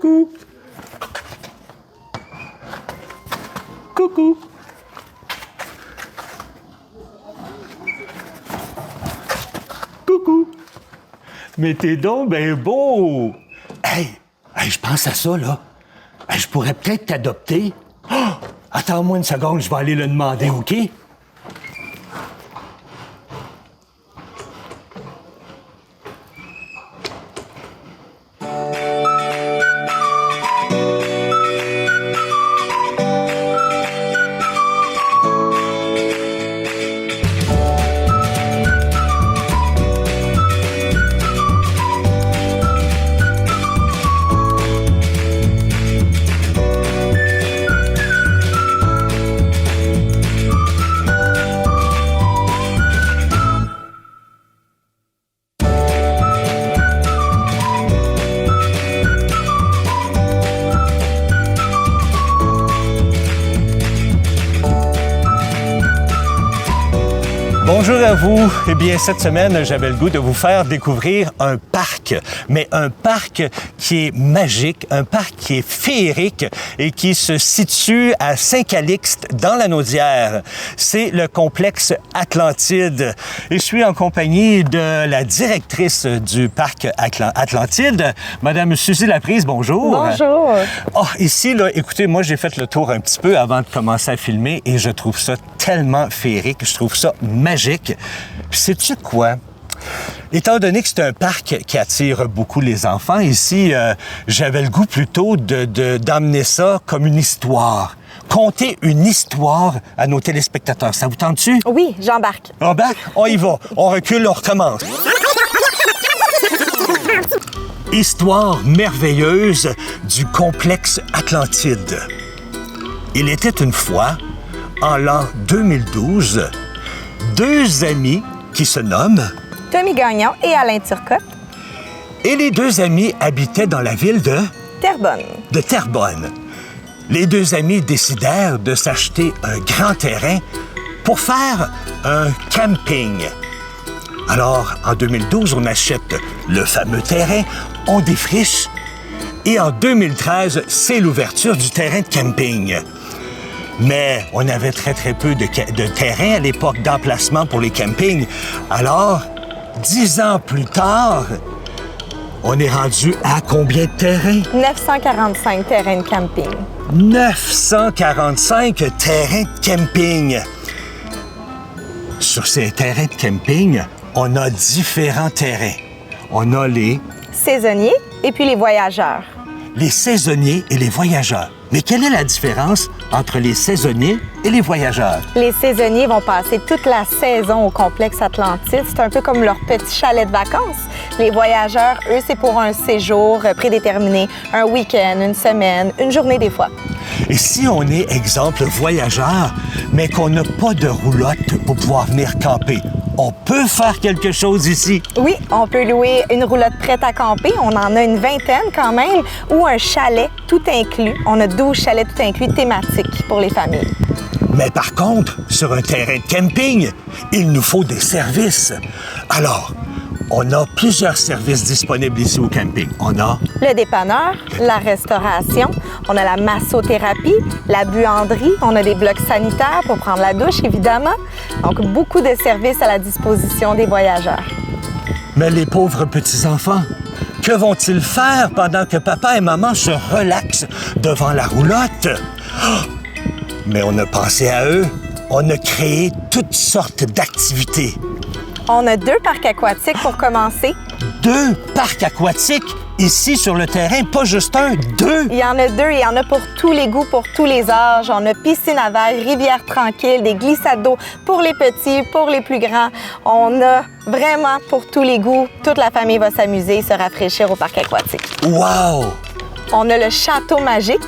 Coucou. Coucou. Coucou. Mais t'es donc ben beau. Hey, je pense à ça, là. Hey, je pourrais peut-être t'adopter. Oh, attends-moi une seconde, je vais aller le demander, OK? Bonjour à vous. Eh bien, cette semaine, j'avais le goût de vous faire découvrir un parc, mais un parc qui est magique, un parc qui est féerique et qui se situe à Saint-Calixte, dans la Naudière. C'est le complexe Atlantide. Et je suis en compagnie de la directrice du parc Atlantide, Madame Suzy Laprise. Bonjour. Bonjour. Oh, ici, là, écoutez, moi, j'ai fait le tour un petit peu avant de commencer à filmer et je trouve ça tellement féerique, je trouve ça magique. Puis sais-tu quoi? Étant donné que c'est un parc qui attire beaucoup les enfants, ici, j'avais le goût plutôt d'emmener ça comme une histoire. Conter une histoire à nos téléspectateurs. Ça vous tente-tu? Oui, j'embarque. Embarque? On y va. On recule, on recommence. Histoire merveilleuse du complexe Atlantide. Il était une fois, en l'an 2012, deux amis qui se nomment Tommy Gagnon et Alain Turcotte. Et les deux amis habitaient dans la ville de Terrebonne. Les deux amis décidèrent de s'acheter un grand terrain pour faire un camping. Alors, en 2012, on achète le fameux terrain, on défriche, et en 2013, c'est l'ouverture du terrain de camping. Mais on avait très peu de terrain à l'époque d'emplacement pour les campings. Alors, 10 ans plus tard, on est rendu à combien de terrains? 945 terrains de camping. 945 terrains de camping. Sur ces terrains de camping, on a différents terrains. On a les saisonniers et puis les voyageurs. Les saisonniers et les voyageurs. Mais quelle est la différence entre les saisonniers et les voyageurs? Les saisonniers vont passer toute la saison au complexe Atlantide. C'est un peu comme leur petit chalet de vacances. Les voyageurs, eux, c'est pour un séjour prédéterminé, un week-end, une semaine, une journée des fois. Et si on est, exemple, voyageur, mais qu'on n'a pas de roulotte pour pouvoir venir camper, on peut faire quelque chose ici? Oui, on peut louer une roulotte prête à camper. On en a une vingtaine quand même, ou un chalet tout inclus. On a 12 chalets tout inclus thématiques pour les familles. Mais par contre, sur un terrain de camping, il nous faut des services. Alors, on a plusieurs services disponibles ici au camping. On a le dépanneur, la restauration, on a la massothérapie, la buanderie, on a des blocs sanitaires pour prendre la douche, évidemment. Donc, beaucoup de services à la disposition des voyageurs. Mais les pauvres petits-enfants, que vont-ils faire pendant que papa et maman se relaxent devant la roulotte? Oh! Mais on a pensé à eux. On a créé toutes sortes d'activités. On a 2 parcs aquatiques pour commencer. 2 parcs aquatiques ici sur le terrain, pas juste un, 2. Il y en a 2, il y en a pour tous les goûts, pour tous les âges. On a piscine à vagues, rivière tranquille, des glissades d'eau pour les petits, pour les plus grands. On a vraiment pour tous les goûts. Toute la famille va s'amuser et se rafraîchir au parc aquatique. Wow! On a le château magique.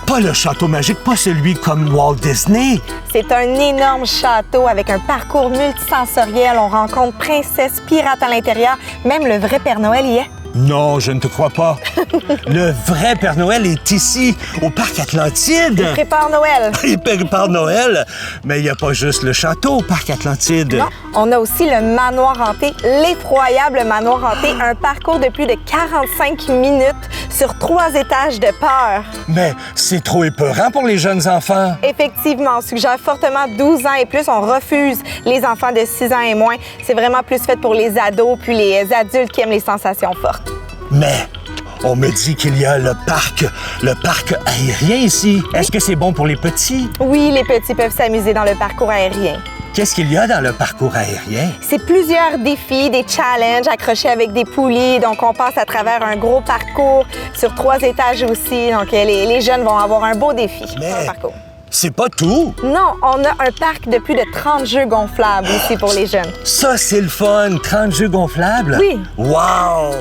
Pas le château magique, pas celui comme Walt Disney. C'est un énorme château avec un parcours multisensoriel. On rencontre princesses, pirates à l'intérieur. Même le vrai Père Noël y est. Non, je ne te crois pas. Le vrai Père Noël est ici, au parc Atlantide. Il prépare Noël. Il prépare Noël, mais il n'y a pas juste le château au parc Atlantide. Non, on a aussi le manoir hanté, l'effroyable manoir hanté, un parcours de plus de 45 minutes sur 3 étages de peur. Mais c'est trop épeurant pour les jeunes enfants. Effectivement, on suggère fortement 12 ans et plus. On refuse les enfants de 6 ans et moins. C'est vraiment plus fait pour les ados puis les adultes qui aiment les sensations fortes. Mais on me dit qu'il y a le parc aérien ici. Est-ce que c'est bon pour les petits? Oui, les petits peuvent s'amuser dans le parcours aérien. Qu'est-ce qu'il y a dans le parcours aérien? C'est plusieurs défis, des challenges accrochés avec des poulies. Donc, on passe à travers un gros parcours sur 3 étages aussi. Donc, les jeunes vont avoir un beau défi dans le parcours. C'est pas tout. Non, on a un parc de plus de 30 jeux gonflables ici pour les jeunes. Ça, c'est le fun. 30 jeux gonflables? Oui. Wow!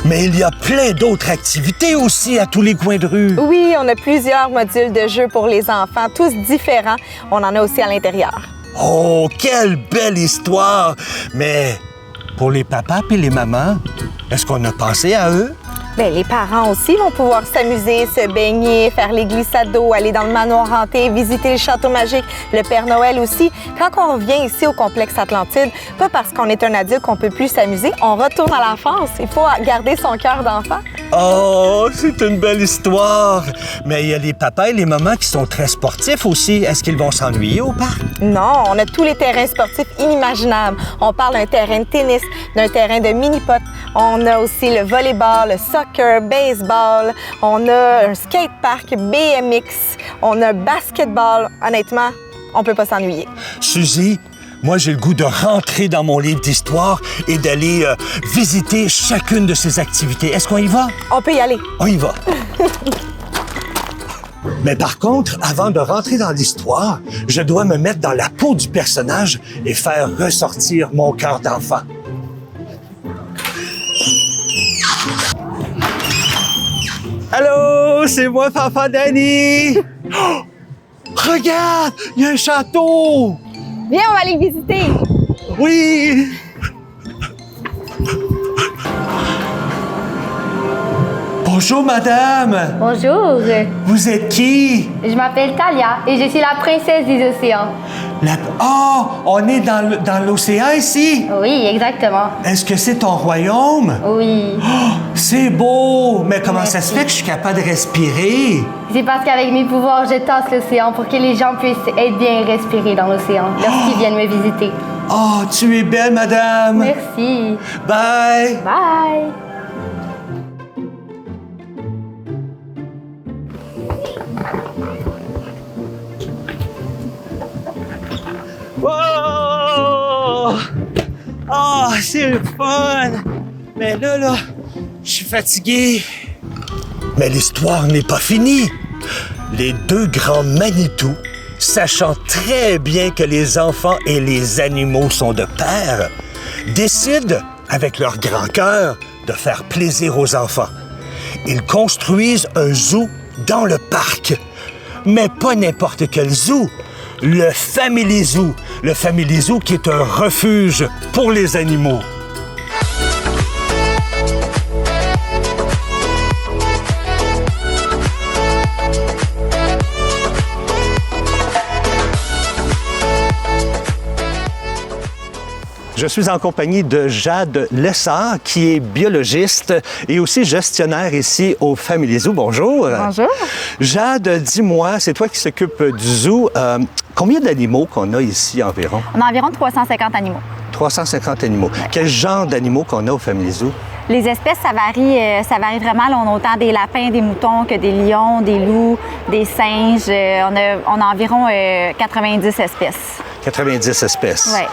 Mais il y a plein d'autres activités aussi à tous les coins de rue. Oui, on a plusieurs modules de jeux pour les enfants, tous différents. On en a aussi à l'intérieur. Oh, quelle belle histoire! Mais pour les papas et les mamans, est-ce qu'on a pensé à eux? Bien, les parents aussi vont pouvoir s'amuser, se baigner, faire les glissades d'eau, aller dans le manoir hanté, visiter le château magique, le Père Noël aussi. Quand on revient ici au complexe Atlantide, pas parce qu'on est un adulte qu'on peut plus s'amuser, on retourne à l'enfance. Il faut garder son cœur d'enfant. Oh, c'est une belle histoire! Mais il y a les papas et les mamans qui sont très sportifs aussi. Est-ce qu'ils vont s'ennuyer au parc? Non, on a tous les terrains sportifs inimaginables. On parle d'un terrain de tennis, d'un terrain de mini-pot. On a aussi le volleyball, le soccer, baseball. On a un skatepark, BMX. On a basketball. Honnêtement, on peut pas s'ennuyer. Suzy, moi, j'ai le goût de rentrer dans mon livre d'histoire et d'aller visiter chacune de ces activités. Est-ce qu'on y va? On peut y aller. On y va. Mais par contre, avant de rentrer dans l'histoire, je dois me mettre dans la peau du personnage et faire ressortir mon cœur d'enfant. Allô, c'est moi, Papa Danny! Oh, regarde, il y a un château! Viens, on va aller visiter. Oui! Bonjour, madame! Bonjour, Vous êtes qui? je m'appelle Talia et je suis la princesse des océans. Oh, on est dans l'océan ici? Oui, exactement. Est-ce que c'est ton royaume? Oui. Oh, c'est beau! Mais comment ça se Merci. fait que je suis capable de respirer? C'est parce qu'avec mes pouvoirs, je tasse l'océan pour que les gens puissent être bien respirer dans l'océan lorsqu'ils viennent me visiter. Oh, tu es belle, madame! Merci. Bye! Bye. Oh! Oh, c'est le fun! Mais là, je suis fatigué. Mais l'histoire n'est pas finie. Les 2 grands Manitou, sachant très bien que les enfants et les animaux sont de pair, décident, avec leur grand cœur, de faire plaisir aux enfants. Ils construisent un zoo dans le parc. Mais pas n'importe quel zoo. Le Family Zoo. Le Family Zoo qui est un refuge pour les animaux. Je suis en compagnie de Jade Lessard, qui est biologiste et aussi gestionnaire ici au Family Zoo. Bonjour. Bonjour. Jade, dis-moi, c'est toi qui s'occupe du zoo. Combien d'animaux qu'on a ici environ? On a environ 350 animaux. 350 animaux. Quel genre d'animaux qu'on a au Family Zoo? Les espèces, ça varie vraiment. Là, on a autant des lapins, des moutons que des lions, des loups, des singes. On a environ 90 espèces. 90 espèces. Oui.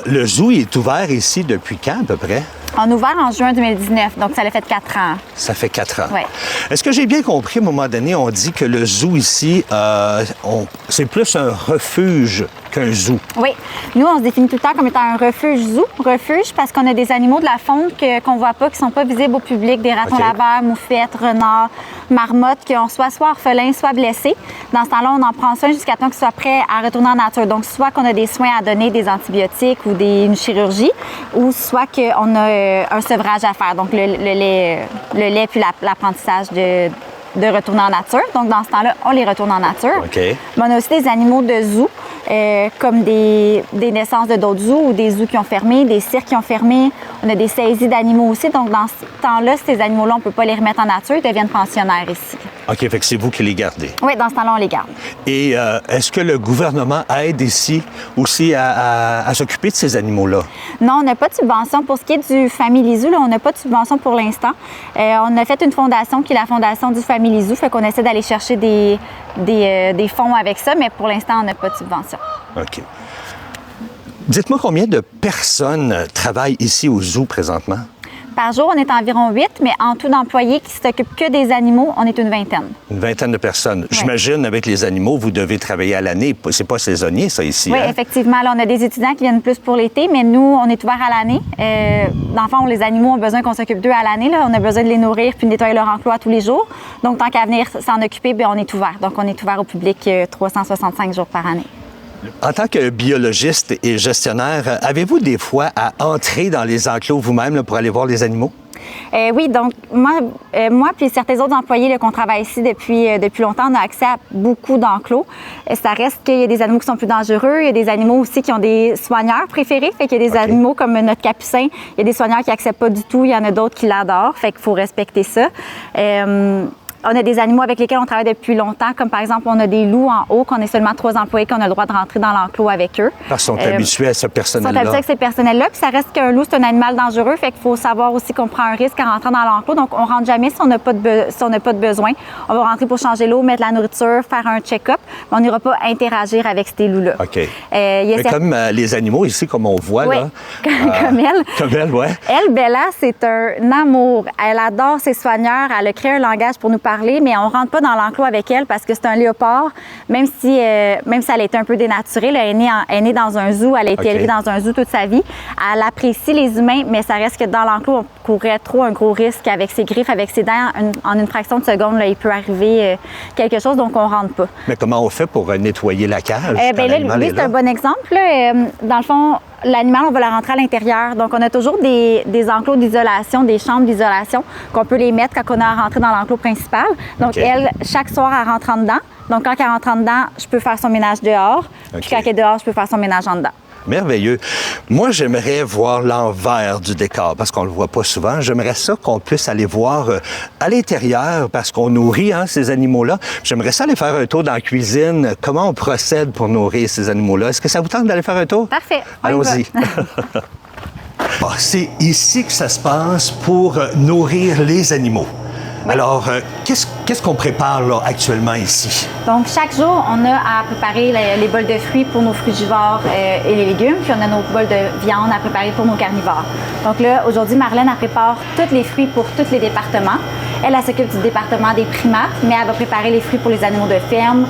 Le zoo il est ouvert ici depuis quand, à peu près? On a ouvert en juin 2019, donc ça a fait 4 ans. Ça fait 4 ans. Oui. Est-ce que j'ai bien compris, à un moment donné, on dit que le zoo ici, c'est plus un refuge qu'un zoo? Oui. Nous, on se définit tout le temps comme étant un refuge zoo. Refuge parce qu'on a des animaux de la faune qu'on ne voit pas, qui ne sont pas visibles au public, des ratons laveurs, moufettes, renards, marmottes, qui ont soit orphelins, soit blessés. Dans ce temps-là, on en prend soin jusqu'à temps qu'ils soient prêts à retourner en nature. Donc, soit qu'on a des soins à donner, des antibiotiques ou une chirurgie, ou soit qu'on a un sevrage à faire, donc le lait puis l'apprentissage de retourner en nature. Donc, dans ce temps-là, on les retourne en nature. OK. Mais on a aussi des animaux de zoo comme des naissances de d'autres zoos ou des zoos qui ont fermé, des cirques qui ont fermé. On a des saisies d'animaux aussi. Donc, dans ce temps-là, ces animaux-là, on ne peut pas les remettre en nature. Ils deviennent pensionnaires ici. OK, fait que c'est vous qui les gardez. Oui, dans ce temps-là, on les garde. Et est-ce que le gouvernement aide ici aussi à s'occuper de ces animaux-là? Non, on n'a pas de subvention. Pour ce qui est du Family Zoo, là, on n'a pas de subvention pour l'instant. On a fait une fondation qui est la fondation du Family Zoo, fait qu'on essaie d'aller chercher des fonds avec ça, mais pour l'instant, on n'a pas de subvention. OK. Dites-moi combien de personnes travaillent ici au zoo présentement? Par jour, on est environ 8, mais en tout d'employés qui s'occupent que des animaux, on est une vingtaine. Une vingtaine de personnes. Oui. J'imagine, avec les animaux, vous devez travailler à l'année. C'est pas saisonnier, ça, ici? Oui, hein? effectivement. Là, on a des étudiants qui viennent plus pour l'été, mais nous, on est ouvert à l'année. Dans le fond, les animaux ont besoin qu'on s'occupe d'eux à l'année. Là. On a besoin de les nourrir puis de nettoyer leur enclos tous les jours. Donc, tant qu'à venir s'en occuper, bien, on est ouvert. Donc, on est ouvert au public 365 jours par année. En tant que biologiste et gestionnaire, avez-vous des fois à entrer dans les enclos vous-même là, pour aller voir les animaux? Oui, donc moi puis certains autres employés là, qu'on travaille ici depuis longtemps, on a accès à beaucoup d'enclos. Ça reste qu'il y a des animaux qui sont plus dangereux, il y a des animaux aussi qui ont des soigneurs préférés, fait qu'il y a des animaux comme notre capucin, il y a des soigneurs qui n'acceptent pas du tout, il y en a d'autres qui l'adorent, fait qu'il faut respecter ça. On a des animaux avec lesquels on travaille depuis longtemps, comme par exemple, on a des loups en haut, qu'on est seulement 3 employés, qu'on a le droit de rentrer dans l'enclos avec eux. Parce qu'ils sont habitués à ce personnel-là. Ils sont habitués avec ces personnels-là, puis ça reste qu'un loup, c'est un animal dangereux, fait qu'il faut savoir aussi qu'on prend un risque en rentrant dans l'enclos. Donc, on rentre jamais si on n'a pas de besoin. On va rentrer pour changer l'eau, mettre la nourriture, faire un check-up, mais on n'ira pas interagir avec ces loups-là. OK. Mais comme les animaux ici, comme on voit, oui, là. comme elle. Comme elle, oui. Elle, Bella, c'est un amour. Elle adore ses soigneurs. Elle a créé un langage pour nous parler, mais on rentre pas dans l'enclos avec elle parce que c'est un léopard. Même si elle a été un peu dénaturée, là, elle est née dans un zoo, elle a été élevée dans un zoo toute sa vie. Elle apprécie les humains, mais ça reste que dans l'enclos, on courrait trop un gros risque avec ses griffes, avec ses dents. En une fraction de seconde, là, il peut arriver quelque chose, donc on rentre pas. Mais comment on fait pour nettoyer la cage? Lui, c'est un bon exemple. Là. Dans le fond, l'animal, on va le rentrer à l'intérieur. Donc, on a toujours des enclos d'isolation, des chambres d'isolation qu'on peut les mettre quand on a à rentrer dans l'enclos principal. Donc, elle, chaque soir, elle rentre en dedans. Donc, quand elle rentre en dedans, je peux faire son ménage dehors. Puis quand elle est dehors, je peux faire son ménage en dedans. Merveilleux. Moi, j'aimerais voir l'envers du décor parce qu'on le voit pas souvent. J'aimerais ça qu'on puisse aller voir à l'intérieur parce qu'on nourrit ces animaux-là. J'aimerais ça aller faire un tour dans la cuisine. Comment on procède pour nourrir ces animaux-là? Est-ce que ça vous tente d'aller faire un tour? Parfait. Allons-y. C'est ici que ça se passe pour nourrir les animaux. Oui. Alors, qu'est-ce qu'on prépare là, actuellement ici? Donc, chaque jour, on a à préparer les bols de fruits pour nos frugivores et les légumes, puis on a nos bols de viande à préparer pour nos carnivores. Donc là, aujourd'hui, Marlène, elle prépare tous les fruits pour tous les départements. Elle s'occupe du département des primates, mais elle va préparer les fruits pour les animaux de ferme,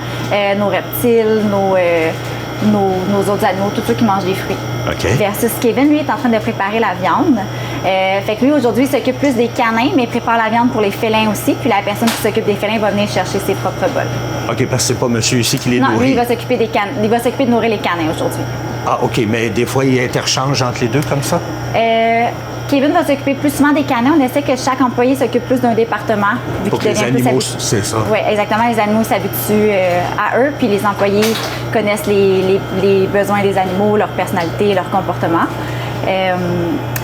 nos reptiles, nos autres animaux, tous ceux qui mangent des fruits. Okay. Versus Kevin, lui, est en train de préparer la viande. Fait que lui, aujourd'hui, il s'occupe plus des canins, mais il prépare la viande pour les félins aussi. Puis la personne qui s'occupe des félins va venir chercher ses propres bols. OK, parce que c'est pas monsieur ici qui les nourrit. Non, lui, il va s'occuper il va s'occuper de nourrir les canins aujourd'hui. Ah, OK, mais des fois, il interchange entre les deux comme ça? Kevin va s'occuper plus souvent des canins. On essaie que chaque employé s'occupe plus d'un département. Vu pour que les animaux, c'est ça. Oui, exactement. Les animaux s'habituent à eux, puis les employés connaissent les besoins des animaux, leur personnalité, leur comportement.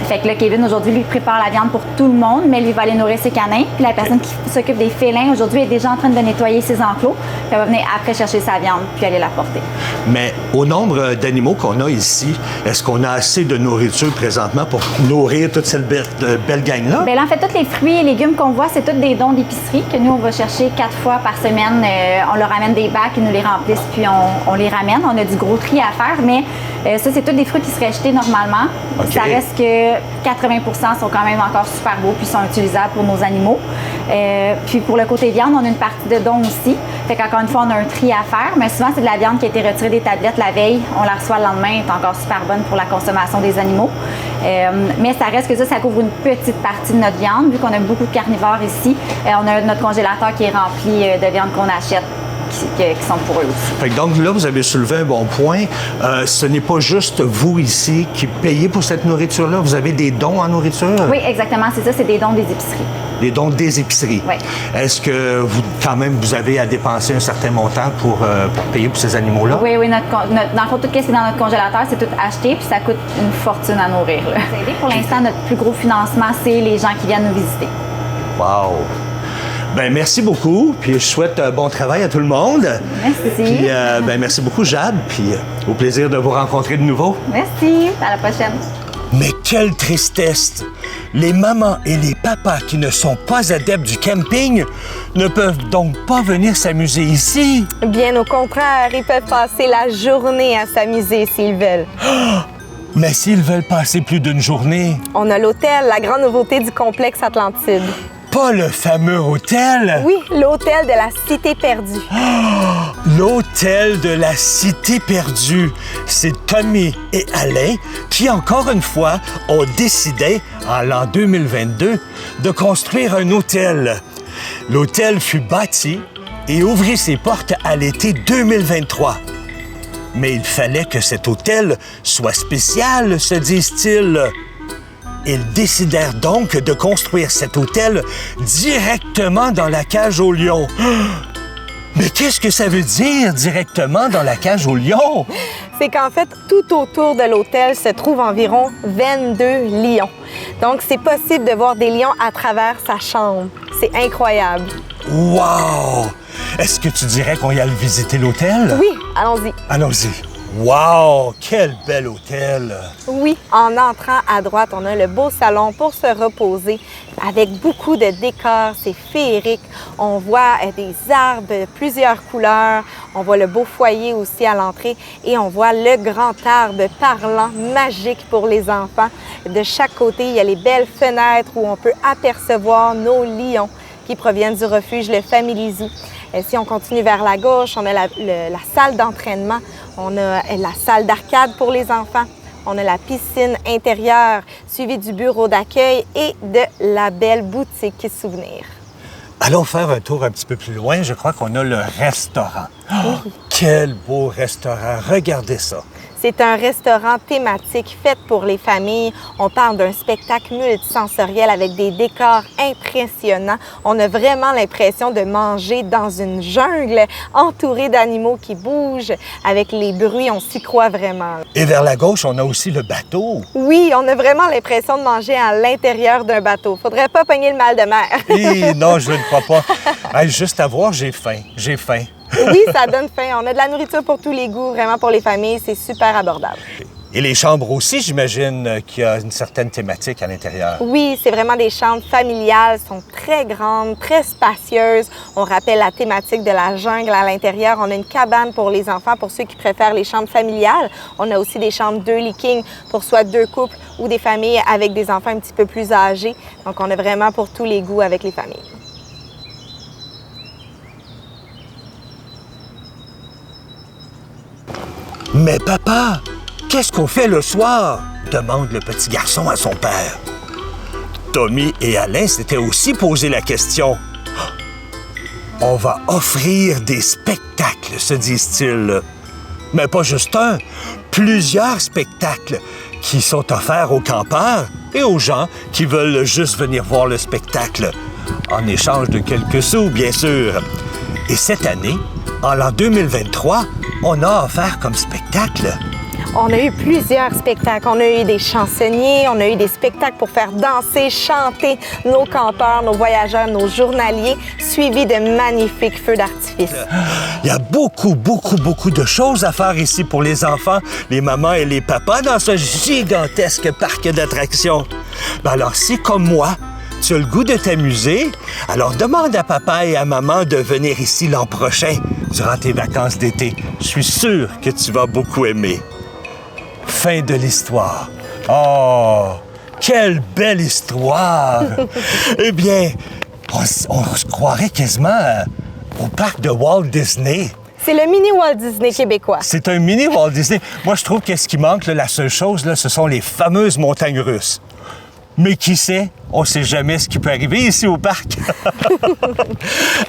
Fait que là, Kevin, aujourd'hui, lui prépare la viande pour tout le monde, mais lui va aller nourrir ses canins. Puis la personne qui s'occupe des félins, aujourd'hui, est déjà en train de nettoyer ses enclos. Puis elle va venir après chercher sa viande, puis aller la porter. Mais au nombre d'animaux qu'on a ici, est-ce qu'on a assez de nourriture présentement pour nourrir toute cette belle gang-là? Bien là, en fait, tous les fruits et légumes qu'on voit, c'est tous des dons d'épicerie que nous, on va chercher 4 fois par semaine. On leur amène des bacs, ils nous les remplissent, puis on les ramène. On a du gros tri à faire, mais ça, c'est tous des fruits qui seraient jetés normalement. Okay. Ça reste que 80% sont quand même encore super beaux puis sont utilisables pour nos animaux. Puis pour le côté viande, on a une partie de dons aussi. Fait qu'encore une fois, on a un tri à faire, mais souvent, c'est de la viande qui a été retirée des tablettes la veille. On la reçoit le lendemain, elle est encore super bonne pour la consommation des animaux. Mais ça reste que ça couvre une petite partie de notre viande, vu qu'on a beaucoup de carnivores ici. On a notre congélateur qui est rempli de viande qu'on achète. Qui sont pour eux aussi. Fait que donc là, vous avez soulevé un bon point. Ce n'est pas juste vous ici qui payez pour cette nourriture-là. Vous avez des dons en nourriture? Oui, exactement. C'est ça, c'est des dons des épiceries. les dons des épiceries. Oui. Est-ce que vous avez à dépenser un certain montant pour payer pour ces animaux-là? Oui, dans le fond, tout ce qui est dans notre congélateur, c'est tout acheté, puis ça coûte une fortune à nourrir. Là. Pour l'instant, notre plus gros financement, c'est les gens qui viennent nous visiter. Wow! Ben merci beaucoup, puis je souhaite bon travail à tout le monde. Merci. Puis merci beaucoup, Jade, puis au plaisir de vous rencontrer de nouveau. Merci. À la prochaine. Mais quelle tristesse! Les mamans et les papas qui ne sont pas adeptes du camping ne peuvent donc pas venir s'amuser ici. Bien au contraire, ils peuvent passer la journée à s'amuser s'ils veulent. Mais s'ils veulent passer plus d'une journée, On a l'hôtel, la grande nouveauté du complexe Atlantide. pas le fameux hôtel. Oui, l'hôtel de la Cité perdue. L'hôtel de la Cité perdue. C'est Tommy et Alain qui, encore une fois, ont décidé, en l'an 2022, de construire un hôtel. L'hôtel fut bâti et ouvrit ses portes à l'été 2023. Mais il fallait que cet hôtel soit spécial, se disent-ils. Ils décidèrent donc de construire cet hôtel directement dans la cage aux lions. Mais qu'est-ce que ça veut dire, directement dans la cage aux lions? C'est qu'en fait, tout autour de l'hôtel se trouvent environ 22 lions. Donc, c'est possible de voir des lions à travers sa chambre. C'est incroyable. Wow! Est-ce que tu dirais qu'on y allait visiter l'hôtel? Oui, allons-y. Allons-y. Wow! Quel bel hôtel! Oui, en entrant à droite, on a le beau salon pour se reposer avec beaucoup de décors, c'est féerique. On voit des arbres de plusieurs couleurs, on voit le beau foyer aussi à l'entrée et on voit le grand arbre parlant, magique pour les enfants. De chaque côté, il y a les belles fenêtres où on peut apercevoir nos lions qui proviennent du refuge Le Family Zoo. Et si on continue vers la gauche, on a la salle d'entraînement, on a la salle d'arcade pour les enfants, on a la piscine intérieure suivie du bureau d'accueil et de la belle boutique souvenirs. Allons faire un tour un petit peu plus loin. Je crois qu'on a le restaurant. Oh, quel beau restaurant! Regardez ça! C'est un restaurant thématique fait pour les familles. On parle d'un spectacle multisensoriel avec des décors impressionnants. On a vraiment l'impression de manger dans une jungle entourée d'animaux qui bougent. Avec les bruits, on s'y croit vraiment. Et vers la gauche, on a aussi le bateau. Oui, on a vraiment l'impression de manger à l'intérieur d'un bateau. Faudrait pas pogner le mal de mer. Non, je ne crois pas. Hey, juste à voir, j'ai faim. J'ai faim. Oui, ça donne faim. On a de la nourriture pour tous les goûts, vraiment pour les familles. C'est super abordable. Et les chambres aussi, j'imagine qu'il y a une certaine thématique à l'intérieur. Oui, c'est vraiment des chambres familiales, sont très grandes, très spacieuses. On rappelle la thématique de la jungle à l'intérieur. On a une cabane pour les enfants, pour ceux qui préfèrent les chambres familiales. On a aussi des chambres 2 lits king pour soit 2 couples ou des familles avec des enfants un petit peu plus âgés. Donc, on a vraiment pour tous les goûts avec les familles. Mais papa, qu'est-ce qu'on fait le soir? Demande le petit garçon à son père. Tommy et Alain s'étaient aussi posé la question. On va offrir des spectacles, se disent-ils. Mais pas juste un, plusieurs spectacles qui sont offerts aux campeurs et aux gens qui veulent juste venir voir le spectacle, en échange de quelques sous, bien sûr. Et cette année, en l'an 2023, on a offert comme spectacle. On a eu plusieurs spectacles. On a eu des chansonniers, on a eu des spectacles pour faire danser, chanter nos campeurs, nos voyageurs, nos journaliers, suivis de magnifiques feux d'artifice. Il y a beaucoup de choses à faire ici pour les enfants, les mamans et les papas dans ce gigantesque parc d'attractions. Alors, si comme moi, tu as le goût de t'amuser, alors demande à papa et à maman de venir ici l'an prochain, durant tes vacances d'été. Je suis sûr que tu vas beaucoup aimer. Fin de l'histoire. Oh, quelle belle histoire! Eh bien, on se croirait quasiment au parc de Walt Disney. C'est le mini Walt Disney québécois. C'est un mini Walt Disney. Moi, je trouve que ce qui manque, là, la seule chose, là, ce sont les fameuses montagnes russes. Mais qui sait, on ne sait jamais ce qui peut arriver ici au parc.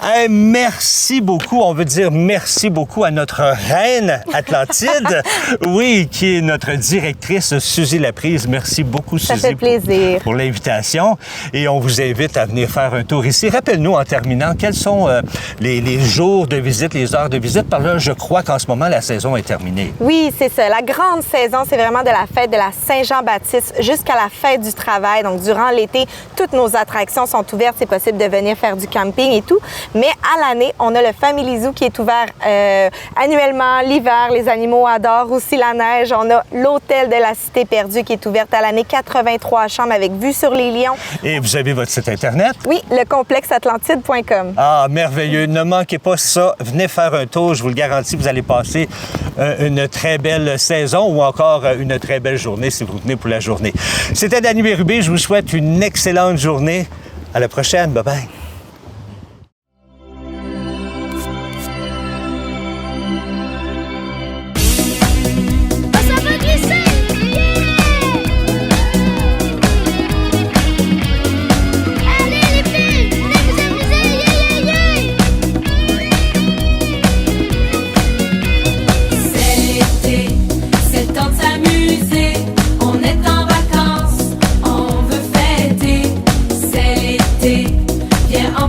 Hey, merci beaucoup. On veut dire merci beaucoup à notre reine Atlantide, oui, qui est notre directrice, Suzy Laprise. Merci beaucoup, Suzy. Ça fait plaisir. Pour l'invitation. Et on vous invite à venir faire un tour ici. Rappelle-nous, en terminant, quels sont les jours de visite, les heures de visite? Par là, je crois qu'en ce moment, la saison est terminée. Oui, c'est ça. La grande saison, c'est vraiment de la fête de la Saint-Jean-Baptiste jusqu'à la fête du travail. Donc, durant l'été, toutes nos attractions sont ouvertes. C'est possible de venir faire du camping et tout. Mais à l'année, on a le Family Zoo qui est ouvert annuellement. L'hiver, les animaux adorent aussi la neige. On a l'hôtel de la Cité perdue qui est ouverte à l'année, 83 chambres avec vue sur les lions. Et vous avez votre site Internet? Oui, le complexeatlantide.com. Ah, merveilleux. Ne manquez pas ça. Venez faire un tour. Je vous le garantis, vous allez passer une très belle saison ou encore une très belle journée si vous venez pour la journée. C'était Danny Bérubé. Je vous souhaite une excellente journée. À la prochaine. Bye-bye. Viens en